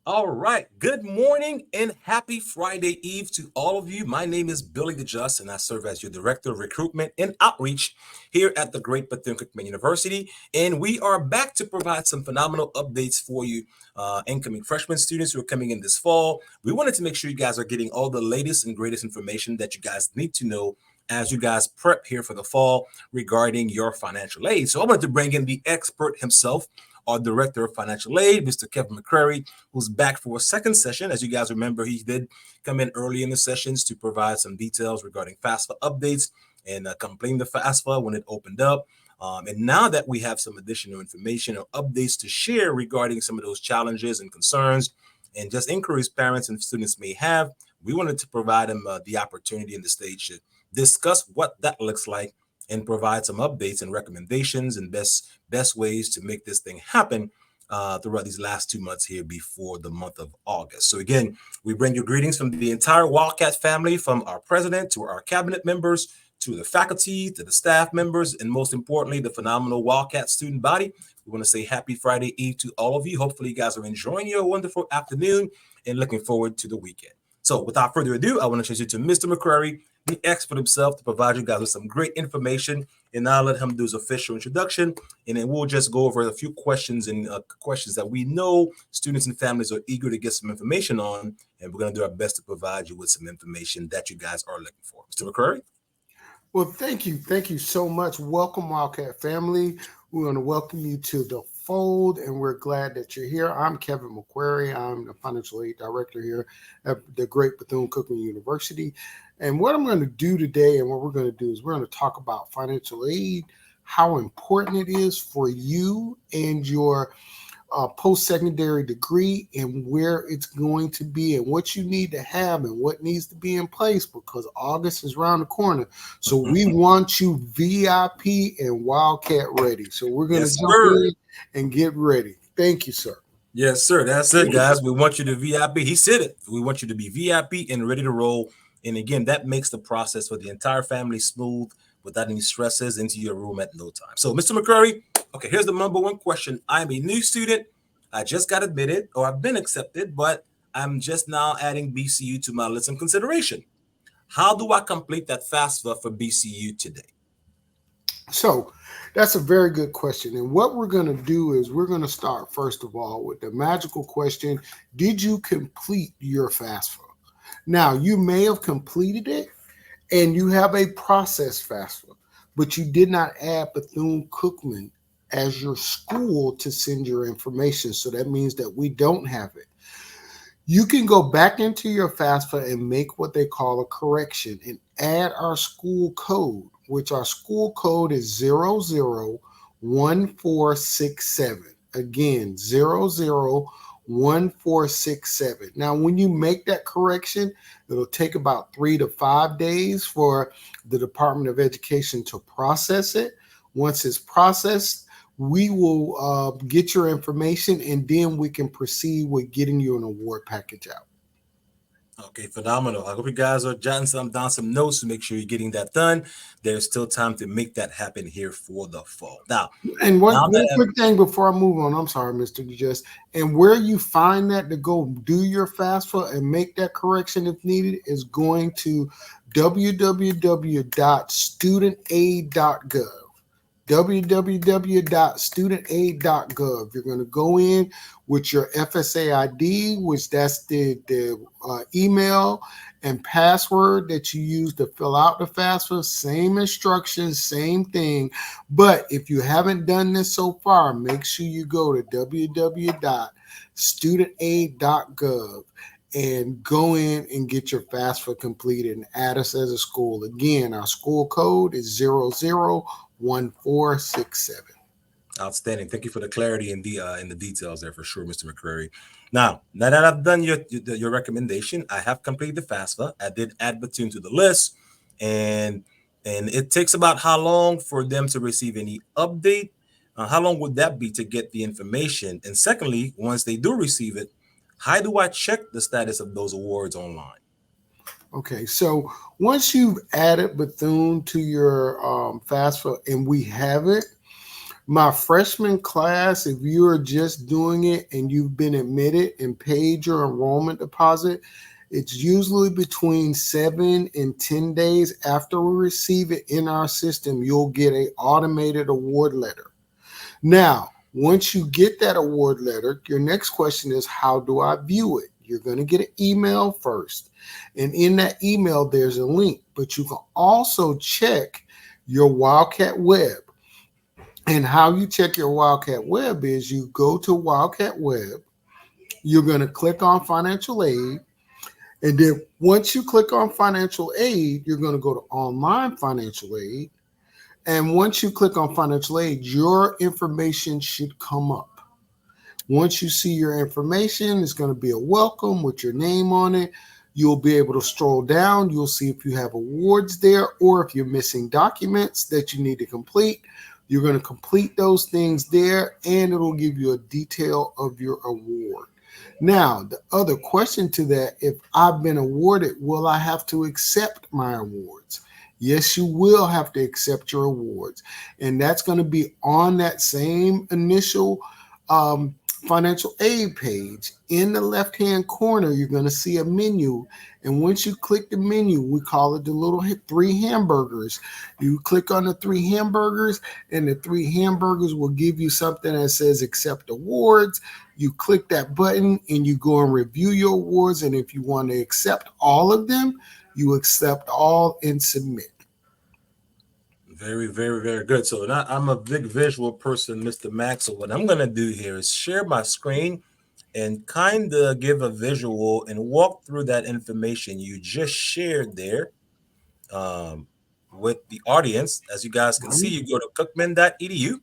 All right. Good morning and happy Friday Eve to all of you. My name is Billy DeJust, and I serve as your Director of Recruitment and Outreach here at the Great Bethune-Cookman University. And we are back to provide some phenomenal updates for you, incoming freshman students who are coming in this fall. We wanted to make sure you guys are getting all the latest and greatest information that you guys need to know as you guys prep here for the fall regarding your financial aid. So I wanted to bring in the expert himself, our Director of Financial Aid, Mr. Kevin McCrary, who's back for a second session. As you guys remember, he did come in early in the sessions to provide some details regarding FAFSA updates and completing the FAFSA when it opened up. And now that we have some additional information or updates to share regarding some of those challenges and concerns and just inquiries parents and students may have, we wanted to provide them the opportunity and the stage to discuss what that looks like and provide some updates and recommendations and best ways to make this thing happen throughout these last 2 months here before the month of August. So again, we bring you greetings from the entire Wildcat family, from our president to our cabinet members, to the faculty, to the staff members, and most importantly, the phenomenal Wildcat student body. We want to say happy Friday Eve to all of you. Hopefully you guys are enjoying your wonderful afternoon and looking forward to the weekend. So without further ado, I want to introduce you to Mr. McCrary, the expert himself, to provide you guys with some great information. And I'll let him do his official introduction, and then we'll just go over a few questions and questions that we know students and families are eager to get some information on, and we're going to do our best to provide you with some information that you guys are looking for. Mr. McCurry? Well, thank you. Thank you so much. Welcome, Wildcat family. We want to welcome you to the fold, and we're glad that you're here. I'm Kevin McQuarrie. I'm the Financial Aid Director here at the Great Bethune-Cookman University. And what I'm going to do today and what we're going to do is we're going to talk about financial aid, how important it is for you and your post-secondary degree, and where it's going to be and what you need to have and what needs to be in place, because August is around the corner. So we want you VIP and Wildcat ready. So we're going to Yes, jump sir. in and get ready. Thank you, sir. Yes, sir. That's it, guys. We want you to VIP. He said it. We want you to be VIP and ready to roll. And again, that makes the process for the entire family smooth without any stresses into your room at no time. So, Mr. McCurry, okay, here's the number one question. I'm a new student. I just got admitted or I've been accepted, but I'm just now adding BCU to my list of consideration. How do I complete that FAFSA for BCU today? So that's a very good question. And what we're going to do is we're going to start, first of all, with the magical question: did you complete your FAFSA? Now, you may have completed it and you have a process FAFSA, but you did not add Bethune-Cookman as your school to send your information. So that means that we don't have it. You can go back into your FAFSA and make what they call a correction and add our school code, which our school code is 001467. Again, 001467. Now, when you make that correction, it'll take about 3 to 5 days for the Department of Education to process it. Once it's processed, we will get your information, and then we can proceed with getting you an award package out. Okay, phenomenal. I hope you guys are jotting down some notes to make sure you're getting that done. There's still time to make that happen here for the fall. And one, Now one that quick thing before I move on, I'm sorry, Mr. Just, and where you find that to go do your FAFSA and make that correction if needed is going to www.studentaid.gov. www.studentaid.gov. You're going to go in with your FSA ID, which that's the email and password that you use to fill out the FAFSA. Same instructions, same thing. But if you haven't done this so far, make sure you go to www.studentaid.gov and go in and get your FAFSA completed and add us as a school. Again, our school code is 001467. outstanding. Thank you for the clarity and the details there for sure, Mr. McCrary. Now that I've done your recommendation, I have completed the FAFSA. I did add Bethune to the list, and it takes about how long for them to receive any update? How long would that be to get the information? And secondly, once they do receive it, how do I check the status of those awards online? Okay, so once you've added Bethune to your FAFSA and we have it, My freshman class, if you are just doing it and you've been admitted and paid your enrollment deposit, it's usually between 7 and 10 days after we receive it in our system, you'll get a automated award letter. Now, once you get that award letter, your next question is, how do I view it? You're going to get an email first. And in that email, there's a link, but you can also check your Wildcat Web. And how you check your Wildcat Web is you go to Wildcat Web, you're going to click on financial aid. And then once you click on financial aid, you're going to go to online financial aid. And once you click on financial aid, your information should come up. Once you see your information, it's going to be a welcome with your name on it. You'll be able to stroll down. You'll see if you have awards there or if you're missing documents that you need to complete. You're going to complete those things there, and it'll give you a detail of your award. Now, the other question to that, if I've been awarded, will I have to accept my awards? Yes, you will have to accept your awards. And that's going to be on that same initial financial aid page. In the left-hand corner, you're going to see a menu. And once you click the menu, we call it the little 3 hamburgers. You click on the 3 hamburgers, and the 3 hamburgers will give you something that says accept awards. You click that button, and you go and review your awards. And if you want to accept all of them, you accept all and submit. Very, very, very good. So now I'm a big visual person, Mr. Max. So what I'm going to do here is share my screen and kind of give a visual and walk through that information you just shared there with the audience. As you guys can see, you go to cookman.edu.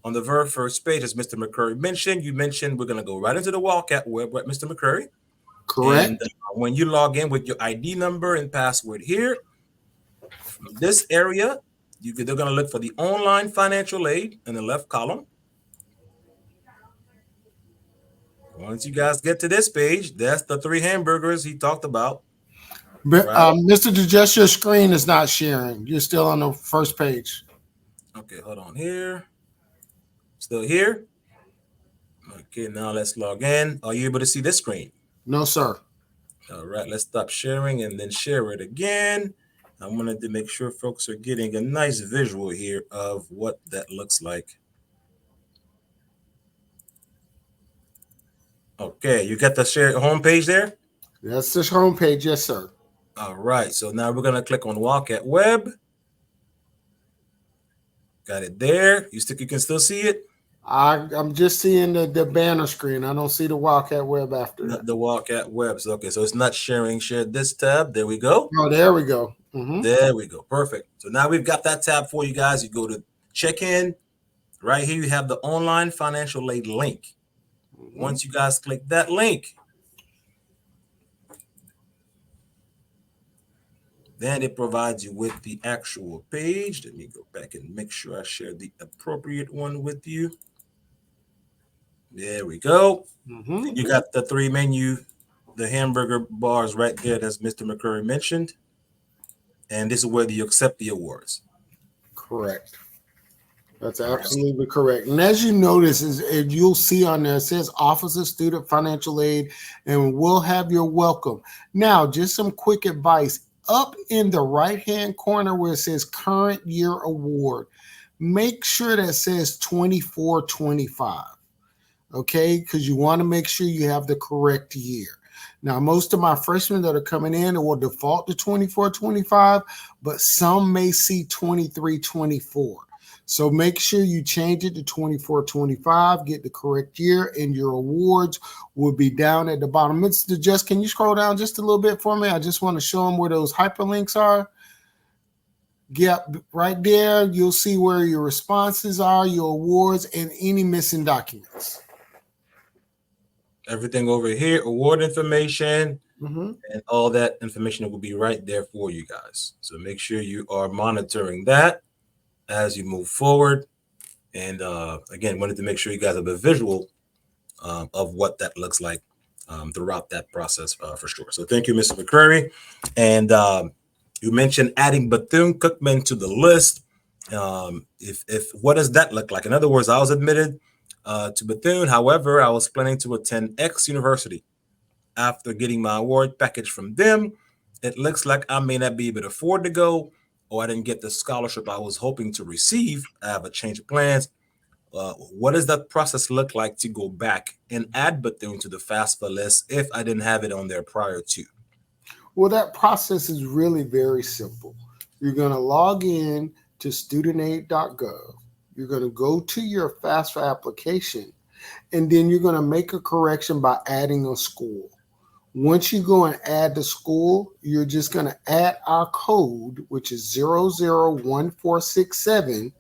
On the very first page, as Mr. McCurry mentioned, we're going to go right into the Wildcat Web with Mr. McCurry. Correct. And when you log in with your ID number and password here, from this area, they're going to look for the online financial aid in the left column. Once you guys get to this page, that's the 3 hamburgers he talked about. But Right. Mr. Digest, your screen is not sharing. You're still on the first page. Okay, hold on here. Still here? Okay, now let's log in. Are you able to see this screen? No, sir. All right, let's stop sharing and then share it again. I wanted to make sure folks are getting a nice visual here of what that looks like. Okay, you got the share homepage there? That's the homepage. Yes, sir. All right, so now we're going to click on Wildcat Web. Got it there. You can still see it? I'm just seeing the banner screen. I don't see the Wildcat Web after that. The Wildcat Web. So, okay, so it's not sharing. Share this tab. There we go. Oh, there we go. Mm-hmm. There we go. Perfect. So now we've got that tab for you guys. You go to check in. Right here, you have the online financial aid link. Mm-hmm. Once you guys click that link, then it provides you with the actual page. Let me go back and make sure I share the appropriate one with you. There we go. Mm-hmm. You got the 3 menu, the hamburger bars right there, that's Mr. McCurry mentioned. And this is where you accept the awards. Correct. That's absolutely correct. And as you notice, you'll see on there, it says Office of Student Financial Aid, and we'll have your welcome. Now, just some quick advice. Up in the right-hand corner where it says Current Year Award, make sure that says 24-25. Okay, because you want to make sure you have the correct year. Now, most of my freshmen that are coming in will default to 24-25, but some may see 23-24. So make sure you change it to 24-25, get the correct year, and your awards will be down at the bottom. Mr. Jess, can you scroll down just a little bit for me? I just want to show them where those hyperlinks are. Yep, right there, you'll see where your responses are, your awards, and any missing documents. Everything over here, award information, and all that information will be right there for you guys. So make sure you are monitoring that as you move forward. And again, wanted to make sure you guys have a visual of what that looks like throughout that process for sure. So thank you, Mr. McCurry. And you mentioned adding Bethune-Cookman to the list. If what does that look like? In other words, I was admitted to Bethune. However, I was planning to attend X University. After getting my award package from them, it looks like I may not be able to afford to go, or I didn't get the scholarship I was hoping to receive. I have a change of plans. What does that process look like to go back and add Bethune to the FAFSA list if I didn't have it on there prior to? Well, that process is really very simple. You're going to log in to studentaid.gov. You're going to go to your FAFSA application, and then you're going to make a correction by adding a school. Once you go and add the school, you're just going to add our code, which is 001467.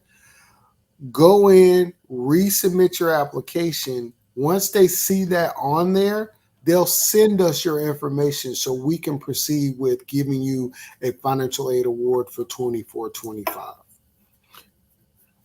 Go in, resubmit your application. Once they see that on there, they'll send us your information so we can proceed with giving you a financial aid award for 24-25.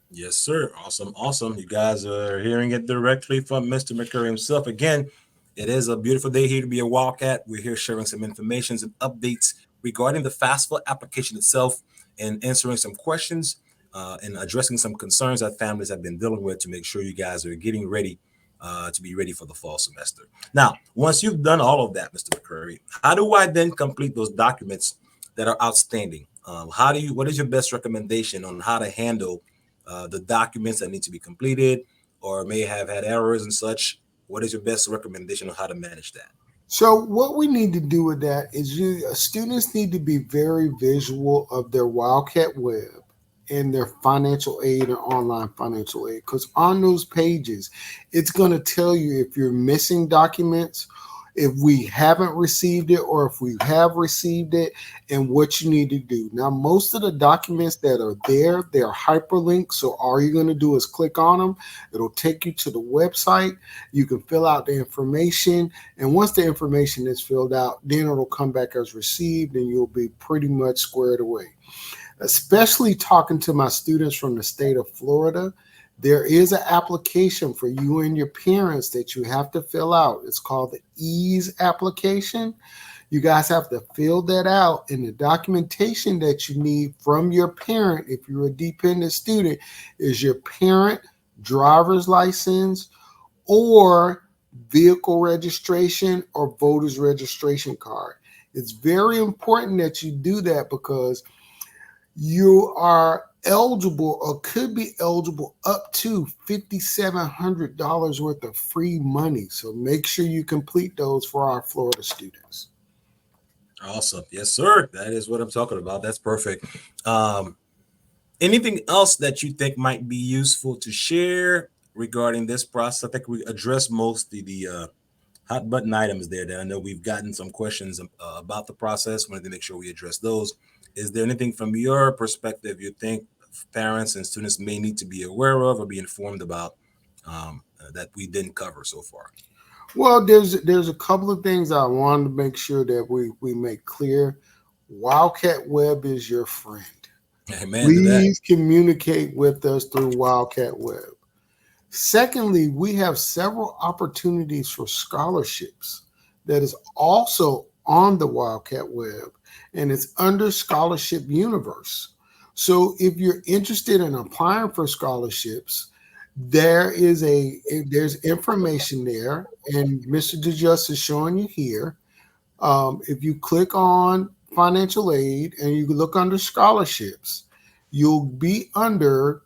Yes, sir. Awesome. Awesome. You guys are hearing it directly from Mr. McCurry himself. Again, it is a beautiful day here to be a Wildcat. We're here sharing some information and updates regarding the FAFSA application itself and answering some questions and addressing some concerns that families have been dealing with to make sure you guys are getting ready to be ready for the fall semester. Now, once you've done all of that, Mr. McCurry, how do I then complete those documents that are outstanding? What is your best recommendation on how to handle the documents that need to be completed or may have had errors and such? What is your best recommendation on how to manage that? So what we need to do with that is students need to be very visual of their Wildcat Web and their financial aid and online financial aid, because on those pages, it's going to tell you if you're missing documents, if we haven't received it, or if we have received it, and what you need to do. Now, most of the documents that are there, they're hyperlinked. So all you're going to do is click on them. It'll take you to the website. You can fill out the information. And once the information is filled out, then it'll come back as received and you'll be pretty much squared away. Especially talking to my students from the state of Florida, there is an application for you and your parents that you have to fill out. It's called the EASE application. You guys have to fill that out, and the documentation that you need from your parent, if you're a dependent student, is your parent driver's license or vehicle registration or voter's registration card. It's very important that you do that because you are eligible or could be eligible up to $5,700 worth of free money. So make sure you complete those for our Florida students. Awesome. Yes, sir. That is what I'm talking about. That's perfect. Um, Anything else that you think might be useful to share regarding this process? I think we addressed most of the hot button items there that I know we've gotten some questions about the process. Wanted to make sure we address those. Is there anything from your perspective you think parents and students may need to be aware of or be informed about that we didn't cover so far? Well, there's a couple of things I wanted to make sure that we make clear. Wildcat Web is your friend. Amen to that. Please communicate with us through Wildcat Web. Secondly, we have several opportunities for scholarships that is also on the Wildcat Web, and it's under Scholarship Universe. So if you're interested in applying for scholarships, there's information there, and Mr. DeJust is showing you here. If you click on financial aid and you look under scholarships, you'll be under,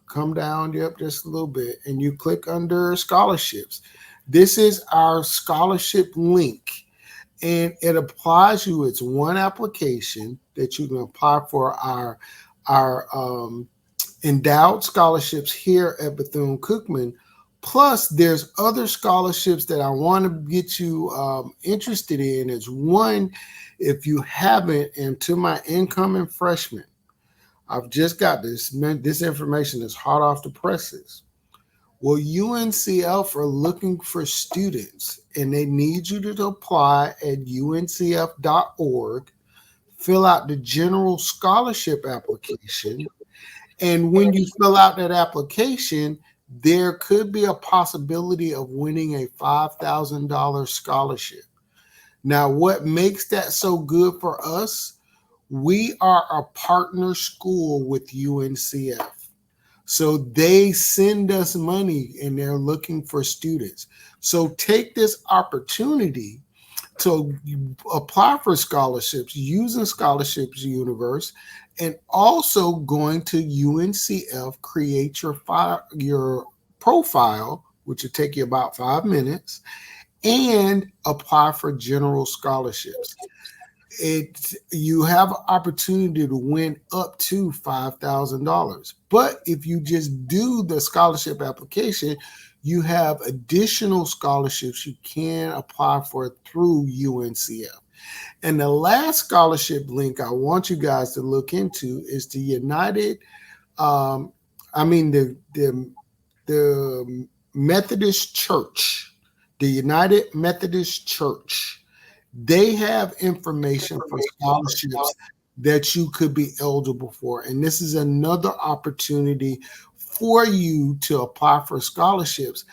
come down yep just a little bit, and you click under scholarships. This is our scholarship link, and it applies you. It's one application that you can apply for our endowed scholarships here at Bethune-Cookman. Plus, there's other scholarships that I want to get you interested in. Is one, if you haven't, and to my incoming freshmen, I've just got this. This information is hot off the presses. Well, UNCF are looking for students, and they need you to apply at uncf.org, fill out the general scholarship application, and when you fill out that application, there could be a possibility of winning a $5,000 scholarship. Now, what makes that so good for us? We are a partner school with UNCF. So they send us money and they're looking for students. So take this opportunity to apply for scholarships using Scholarships Universe, and also going to UNCF, create your profile, which will take you about 5 minutes, and apply for general scholarships. You have an opportunity to win up to $5,000. But if you just do the scholarship application, you have additional scholarships you can apply for through UNCF. And the last scholarship link I want you guys to look into is the United, um, I mean the Methodist Church, the United Methodist Church. They have information for scholarships that you could be eligible for. And this is another opportunity for you to apply for scholarships.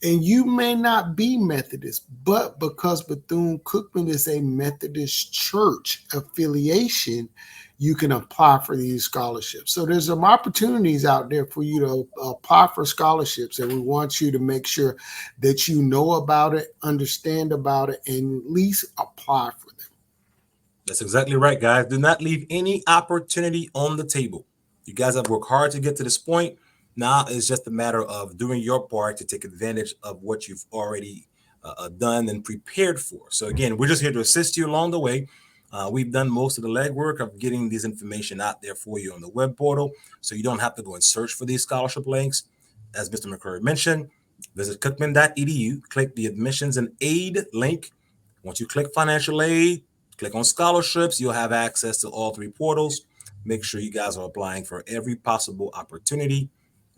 And you may not be Methodist, but because Bethune Cookman is a Methodist church affiliation, you can apply for these scholarships. So there's some opportunities out there for you to apply for scholarships, and we want you to make sure that you know about it, understand about it, and at least apply for them. That's exactly right, guys. Do not leave any opportunity on the table. You guys have worked hard to get to this point. Now it's just a matter of doing your part to take advantage of what you've already done and prepared for. So again, we're just here to assist you along the way. We've done most of the legwork of getting this information out there for you on the web portal, so you don't have to go and search for these scholarship links. As Mr. McCurry mentioned, visit cookman.edu, click the admissions and aid link. Once you click financial aid, click on scholarships, you'll have access to all three portals. Make sure you guys are applying for every possible opportunity.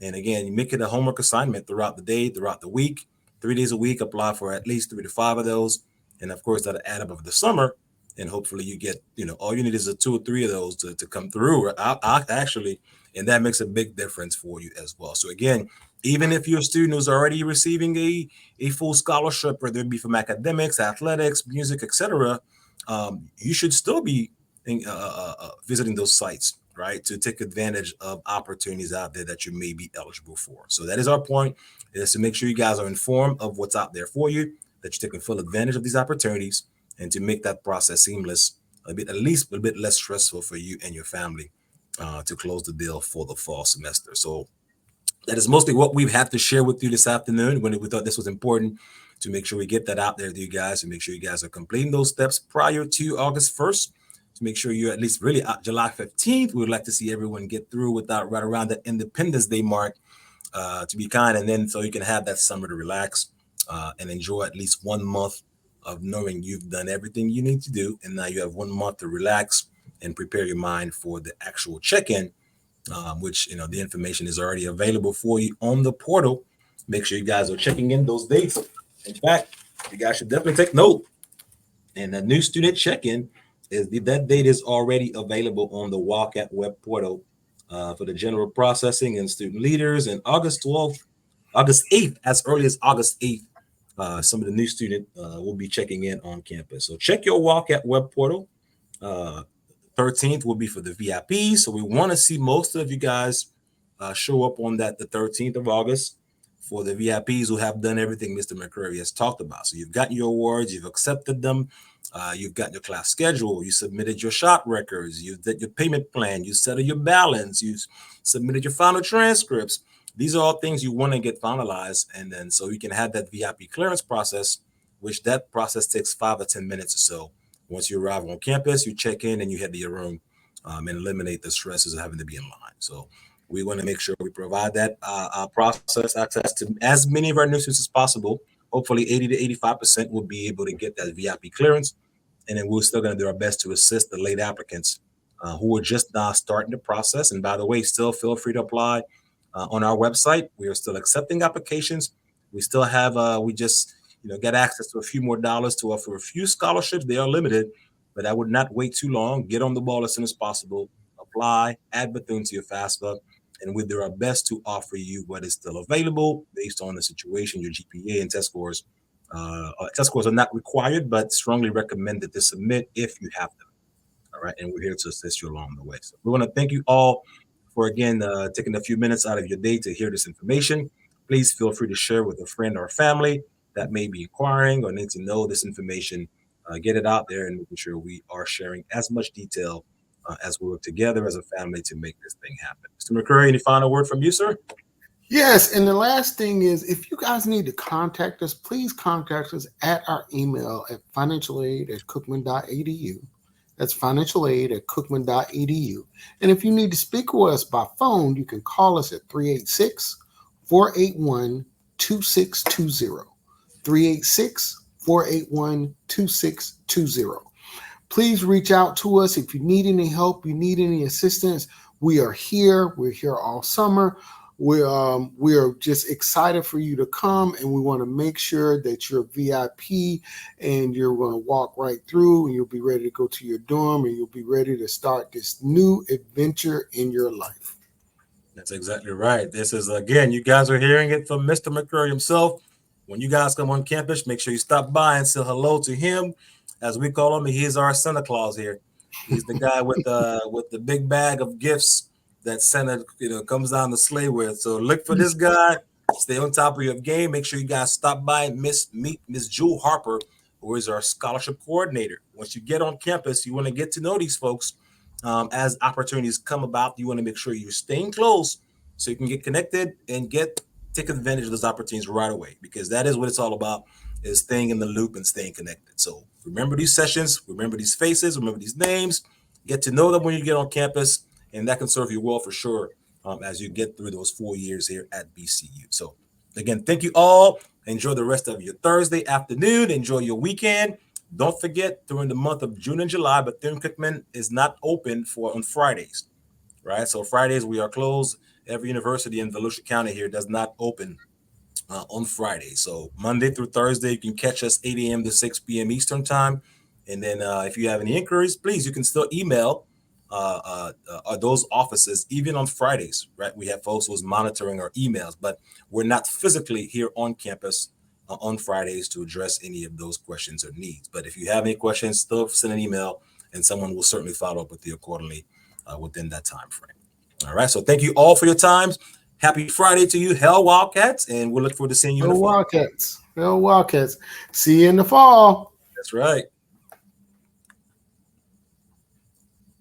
And again, you make it a homework assignment throughout the day, throughout the week, 3 days a week, apply for at least 3 to 5 of those. And of course, that'll add up over the summer. And hopefully you get, all you need is a 2 or 3 of those to come through. Actually, and that makes a big difference for you as well. So again, even if you're a student who's already receiving a full scholarship, whether it be from academics, athletics, music, etc., you should still be visiting those sites, right, to take advantage of opportunities out there that you may be eligible for. So that is our point, is to make sure you guys are informed of what's out there for you, that you're taking full advantage of these opportunities, and to make that process seamless, at least a bit less stressful for you and your family to close the deal for the fall semester. So that is mostly what we've had to share with you this afternoon, when we thought this was important to make sure we get that out there to you guys, and make sure you guys are completing those steps prior to August 1st, to make sure you're at least really July 15th. We would like to see everyone get through without right around the Independence Day mark, to be kind, and then so you can have that summer to relax and enjoy at least 1 month of knowing you've done everything you need to do, and now you have 1 month to relax and prepare your mind for the actual check-in, which the information is already available for you on the portal. Make sure you guys are checking in those dates. In fact, you guys should definitely take note. And the new student check-in that date is already available on the Wildcat web portal for the general processing and student leaders. And August 12th, August 8th, as early as August 8th, some of the new student will be checking in on campus. So check your Wildcat web portal. Uh, 13th will be for the VIP. So we want to see most of you guys show up on that the 13th of August for the VIPs who have done everything Mr. McCurry has talked about. So you've gotten your awards, you've accepted them, you've got your class schedule, you submitted your shot records, you've did your payment plan, you settled your balance, you submitted your final transcripts. These are all things you want to get finalized, and then so you can have that VIP clearance process, which that process takes 5 or 10 minutes or so. Once you arrive on campus, you check in and you head to your room, and eliminate the stresses of having to be in line. So we want to make sure we provide that process access to as many of our new students as possible. Hopefully 80 to 85% will be able to get that VIP clearance. And then we're still going to do our best to assist the late applicants who are just now starting the process. And by the way, still feel free to apply on our website. We are still accepting applications. We still have, we just, get access to a few more dollars to offer a few scholarships. They are limited, but I would not wait too long. Get on the ball as soon as possible. Apply, add Bethune to your FAFSA, and we do our best to offer you what is still available based on the situation, your GPA and test scores. Test scores are not required, but strongly recommended to submit if you have them. All right, and we're here to assist you along the way. So we want to thank you all for again taking a few minutes out of your day to hear this information. Please feel free to share with a friend or family that may be inquiring or need to know this information. Get it out there and making sure we are sharing as much detail as we work together as a family to make this thing happen. Mr. McCurry, any final word from you, sir? Yes, and the last thing is if you guys need to contact us, please contact us at our email at financialaid@cookman.edu. That's financialaid@cookman.edu. And if you need to speak with us by phone, you can call us at 386-481-2620. 386-481-2620. Please reach out to us if you need any help, you need any assistance. We are here. We're here all summer. We are just excited for you to come, and we want to make sure that you're VIP and you're going to walk right through, and you'll be ready to go to your dorm, and you'll be ready to start this new adventure in your life. That's exactly right. This is, again, you guys are hearing it from Mr. McCurry himself. When you guys come on campus, make sure you stop by and say hello to him. As we call him, he's our Santa Claus here. He's the guy with the big bag of gifts that Santa comes down the sleigh with. So look for this guy. Stay on top of your game. Make sure you guys stop by and meet Miss Jewel Harper, who is our scholarship coordinator. Once you get on campus, you want to get to know these folks as opportunities come about. You want to make sure you're staying close so you can get connected and take advantage of those opportunities right away, because that is what it's all about, is staying in the loop and staying connected. So remember these sessions, remember these faces, remember these names, get to know them when you get on campus, and that can serve you well for sure as you get through those 4 years here at BCU. So again, thank you all. Enjoy the rest of your Thursday afternoon. Enjoy your weekend. Don't forget, during the month of June and July, Bethune-Cookman is not open on Fridays, right? So Fridays we are closed. Every university in Volusia County here does not open on Friday. So Monday through Thursday, you can catch us 8 a.m. to 6 p.m. Eastern time. And then if you have any inquiries, please, you can still email those offices even on Fridays, right? We have folks who's monitoring our emails, but we're not physically here on campus on Fridays to address any of those questions or needs. But if you have any questions, still send an email, and someone will certainly follow up with you accordingly within that time frame. All right. So thank you all for your times. Happy Friday to you, Hell Wildcats, and we'll look forward to seeing you in Go the fall. Wildcats. Go Wildcats. See you in the fall. That's right.